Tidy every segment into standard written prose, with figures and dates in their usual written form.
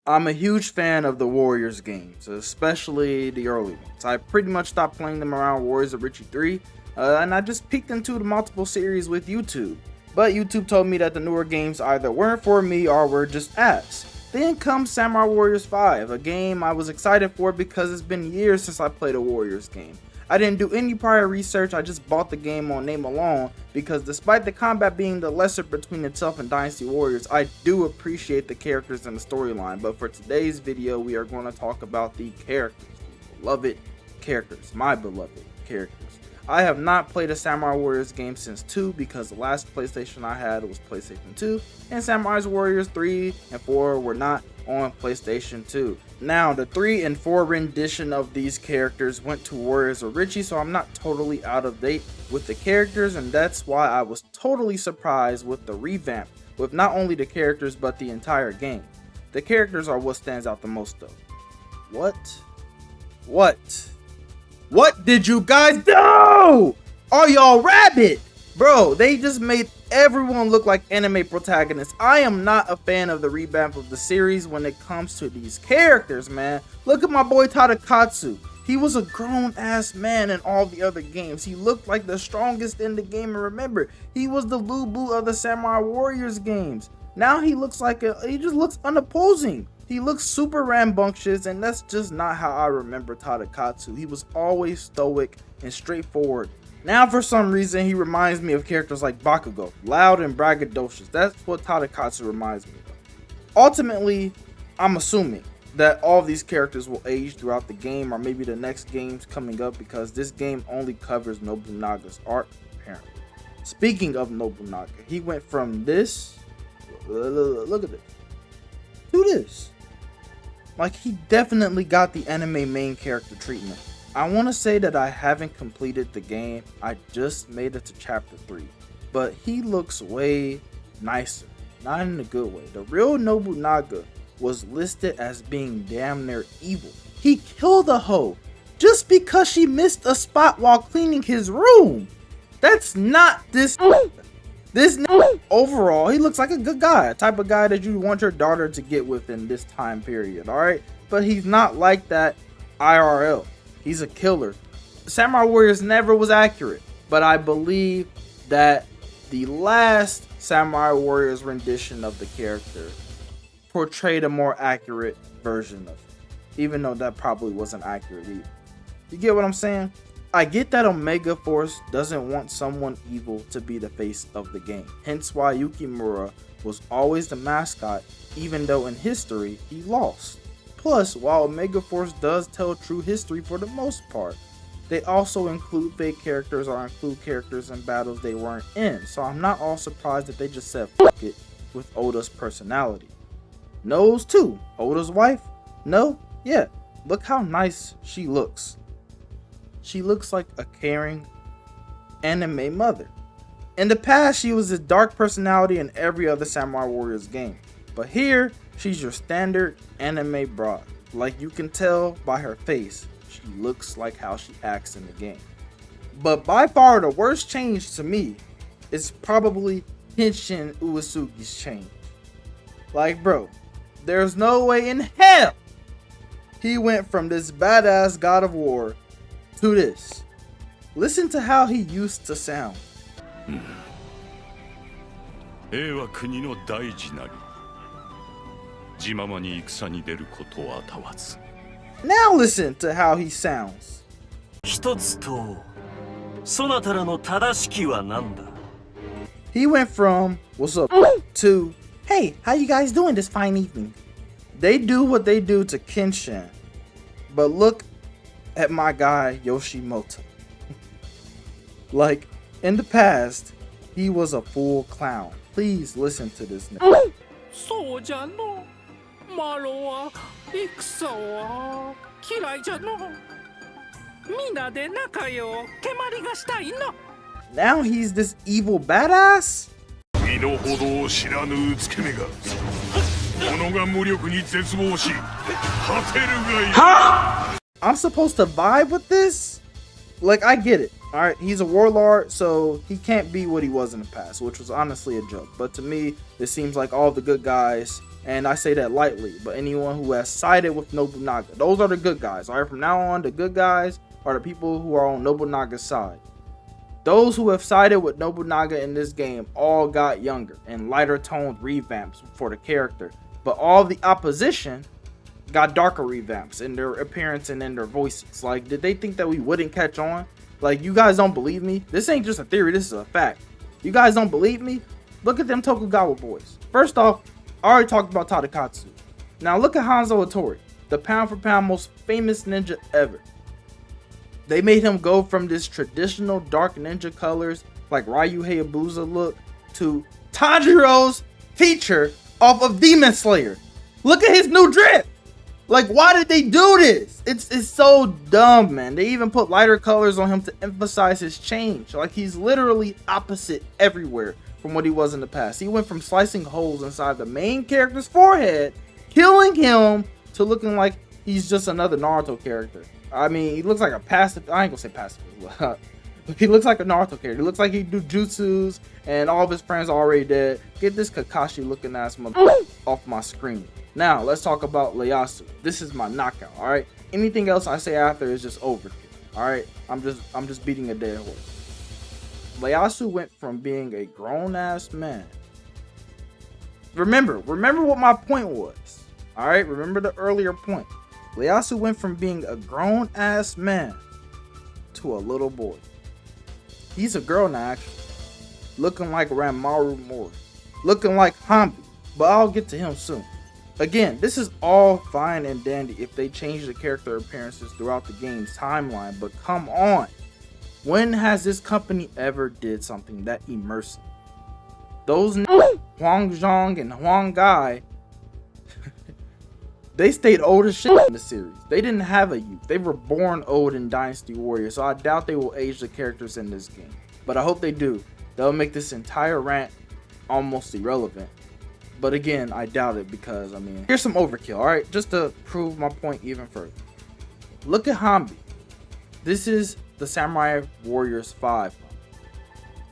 I'm a huge fan of the Warriors games, especially the early ones. I pretty much stopped playing them around Warriors of Richie 3, and I just peeked into the multiple series with YouTube. But YouTube told me that the newer games either weren't for me or were just ass. Then comes Samurai Warriors 5, a game I was excited for because it's been years since I played a Warriors game. I didn't do any prior research, I just bought the game on name alone because despite the combat being the lesser between itself and Dynasty Warriors, I do appreciate the characters and the storyline. But for today's video, we are going to talk about the characters, beloved characters, my beloved characters. I have not played a Samurai Warriors game since 2 because the last PlayStation I had was PlayStation 2, and Samurai Warriors 3 and 4 were not on PlayStation 2. Now, the 3 and 4 rendition of these characters went to Warriors of Richie, so I'm not totally out of date with the characters, and that's why I was totally surprised with the revamp, with not only the characters but the entire game. The characters are what stands out the most though. What did you guys do? Are y'all rabid? Bro, they just made everyone look like anime protagonists. I am not a fan of the revamp of the series when it comes to these characters, man. Look at my boy Tadakatsu. He was a grown-ass man in all the other games. He looked like the strongest in the game, and remember, he was the Lubu of the Samurai Warriors games. Now he looks like he just looks unopposing. He looks super rambunctious, and that's just not how I remember Tadakatsu. He was always stoic and straightforward. Now for some reason he reminds me of characters like Bakugo, loud and braggadocious. That's what Tadakatsu reminds me of. Ultimately, I'm assuming that all of these characters will age throughout the game, or maybe the next games coming up, because this game only covers Nobunaga's arc, apparently. Speaking of Nobunaga, he went from this, look at this, to this. Like, he definitely got the anime main character treatment. I want to say that I haven't completed the game, I just made it to chapter 3, but he looks way nicer, not in a good way. The real Nobunaga was listed as being damn near evil. He killed a hoe just because she missed a spot while cleaning his room. That's not this overall, he looks like a good guy, a type of guy that you want your daughter to get with in this time period, alright? But he's not like that IRL. He's a killer. Samurai Warriors never was accurate, but I believe that the last Samurai Warriors rendition of the character portrayed a more accurate version of it, even though that probably wasn't accurate either. You get what I'm saying? I get that Omega Force doesn't want someone evil to be the face of the game, hence why Yukimura was always the mascot, even though in history he lost. Plus, while Omega Force does tell true history for the most part, they also include fake characters or include characters in battles they weren't in, so I'm not all surprised that they just said fuck it with Oda's personality. Nose too, Oda's wife? No? Yeah, look how nice she looks. She looks like a caring anime mother. In the past, she was a dark personality in every other Samurai Warriors game, but here, she's your standard anime broad. Like you can tell by her face, she looks like how she acts in the game. But by far the worst change to me is probably Kenshin Uesugi's change. Like bro, there's no way in hell he went from this badass god of war to this. Listen to how he used to sound. Now listen to how he sounds. He went from what's up to hey, how you guys doing this fine evening? They do what they do to Kenshin, but look at my guy Yoshimoto. Like in the past, he was a full clown. Please listen to this nigga. Now he's this evil badass? I'm supposed to vibe with this? Like, I get it. Alright, he's a warlord, so he can't be what he was in the past, which was honestly a joke. But to me, it seems like all the good guys And I say that lightly, but anyone who has sided with Nobunaga, those are the good guys. All right, from now on, the good guys are the people who are on Nobunaga's side. Those who have sided with Nobunaga in this game all got younger and lighter toned revamps for the character, but all the opposition got darker revamps in their appearance and in their voices. Like, did they think that we wouldn't catch on? Like, you guys don't believe me? This ain't just a theory, this is a fact. You guys don't believe me? Look at them Tokugawa boys. First off, I already talked about Tadakatsu. Now look at Hanzo Hattori, the pound for pound most famous ninja ever. They made him go from this traditional dark ninja colors like Ryu Hayabusa look to Tanjiro's feature off of Demon Slayer. Look at his new drip. Like, why did they do this? It's so dumb, man. They even put lighter colors on him to emphasize his change. Like, he's literally opposite everywhere from what he was in the past. He went from slicing holes inside the main character's forehead, killing him, to looking like he's just another Naruto character. I mean, he looks like a passive. I ain't gonna say passive, but he looks like a Naruto character. He looks like he do jutsus, and all of his friends are already dead. Get this Kakashi looking ass mother off my screen. Now let's talk about Ieyasu. This is my knockout. All right. Anything else I say after is just overkill. All right. I'm just beating a dead horse. Ieyasu went from being a grown ass man. Remember what my point was. All right. Remember the earlier point. Ieyasu went from being a grown ass man to a little boy. He's a girl now, actually. Looking like Ranmaru Mori. Looking like Hambi. But I'll get to him soon. Again, this is all fine and dandy if they change the character appearances throughout the game's timeline, but come on. When has this company ever did something that immersive? Those Huang Zhong and Huang Gai, they stayed old as shit in the series. They didn't have a youth. They were born old in Dynasty Warriors, so I doubt they will age the characters in this game. But I hope they do. They'll make this entire rant almost irrelevant. But again, I doubt it because, I mean, here's some overkill, alright? Just to prove my point even further. Look at Hambi. This is the Samurai Warriors 5.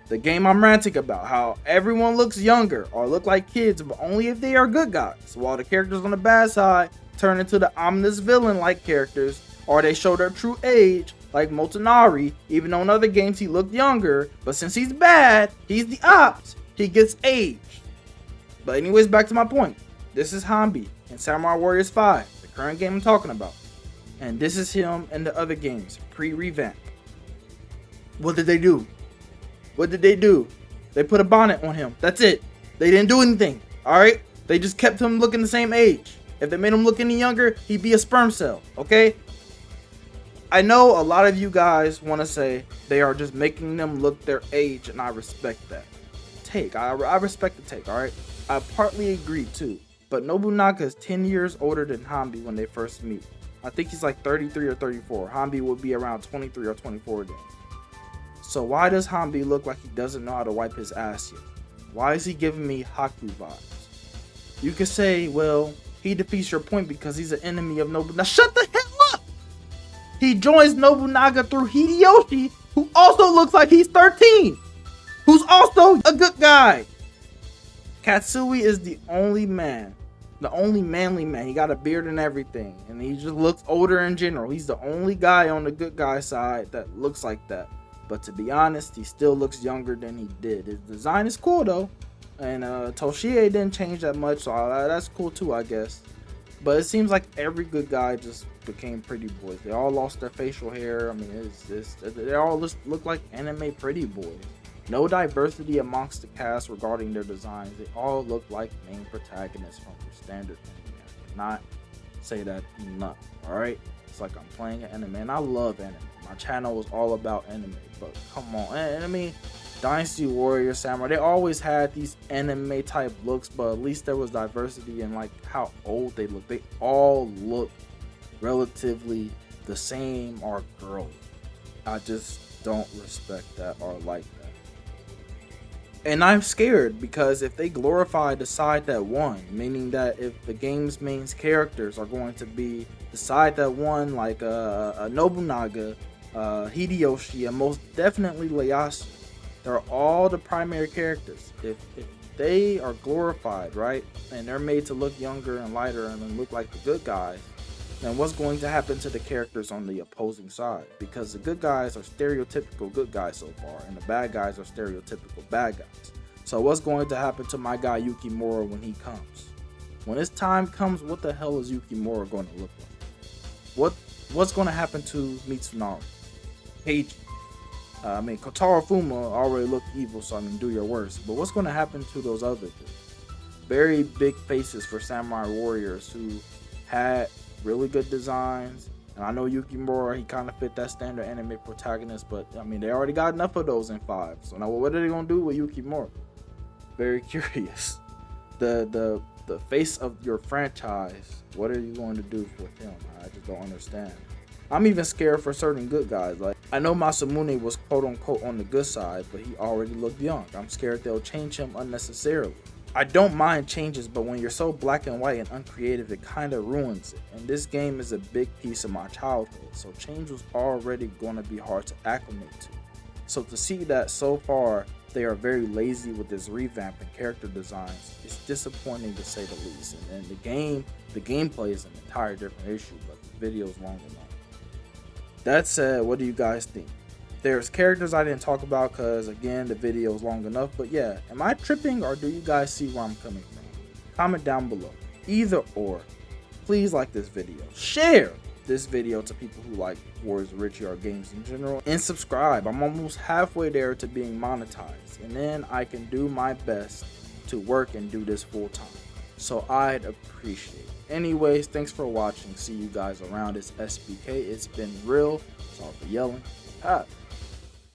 The game I'm ranting about, how everyone looks younger or look like kids, but only if they are good guys. While the characters on the bad side turn into the ominous villain-like characters, or they show their true age, like Motonari, even though in other games he looked younger, but since he's bad, he's the ops, he gets aged. But anyways, back to my point. This is Hambi in Samurai Warriors 5, the current game I'm talking about. And this is him in the other games, pre-revamp. What did they do? What did they do? They put a bonnet on him. That's it. They didn't do anything. Alright? They just kept him looking the same age. If they made him look any younger, he'd be a sperm cell. Okay? I know a lot of you guys want to say they are just making them look their age, and I respect that. I respect the take, alright? I partly agree too, but Nobunaga is 10 years older than Hambi when they first meet. I think he's like 33 or 34. Hambi would be around 23 or 24 then. So why does Hambi look like he doesn't know how to wipe his ass yet? Why is he giving me Haku vibes? You could say, well, he defeats your point because he's an enemy of Nobunaga. Now shut the hell up! He joins Nobunaga through Hideyoshi, who also looks like he's 13. Who's also a good guy. Katsui is the only man, the only manly man. He got a beard and everything, and he just looks older in general. He's the only guy on the good guy side that looks like that. But to be honest, he still looks younger than he did. His design is cool though, and Toshie didn't change that much, so that's cool too, I guess. But it seems like every good guy just became pretty boys. They all lost their facial hair. I mean, they all just look like anime pretty boys. No diversity amongst the cast regarding their designs. They all look like main protagonists from your standard anime. I cannot say that enough, alright? It's like I'm playing an anime, and I love anime. My channel was all about anime, but come on. And I mean, Dynasty Warrior, Samurai, they always had these anime type looks, but at least there was diversity in like how old they look. They all look relatively the same or girly. I just don't respect that or like that. And I'm scared because if they glorify the side that won, meaning that if the game's main characters are going to be the side that won, like a Nobunaga, Hideyoshi, and most definitely Ieyasu, they're all the primary characters. If they are glorified, right? And they're made to look younger and lighter and then look like the good guys. Then what's going to happen to the characters on the opposing side? Because the good guys are stereotypical good guys so far, and the bad guys are stereotypical bad guys. So what's going to happen to my guy Yukimura when he comes? When his time comes, what the hell is Yukimura going to look like? What's going to happen to Mitsunari? Keiji? Kotaro Fuma already looked evil, so do your worst. But what's going to happen to those other two? Very big faces for samurai warriors who had really good designs. And I know Yukimura, he kind of fit that standard anime protagonist, but they already got enough of those in 5. So now what are they going to do with Yukimura? Very curious. The face of your franchise, what are you going to do with him? I just don't understand. I'm even scared for certain good guys. Like, I know Masamune was quote unquote on the good side, but he already looked young. I'm scared they'll change him unnecessarily. I don't mind changes, but when you're so black and white and uncreative, it kind of ruins it. And this game is a big piece of my childhood, so change was already going to be hard to acclimate to. So to see that so far they are very lazy with this revamp and character designs, it's disappointing to say the least. And the gameplay is an entire different issue, but the video is long enough. That said, what do you guys think? There's characters I didn't talk about because, again, the video is long enough. But yeah, am I tripping or do you guys see where I'm coming from? Comment down below. Either or. Please like this video. Share this video to people who like Warriors of Richie or games in general. And subscribe. I'm almost halfway there to being monetized. And then I can do my best to work and do this full time. So I'd appreciate it. Anyways, thanks for watching. See you guys around. It's SBK. It's been real. Sorry for yelling.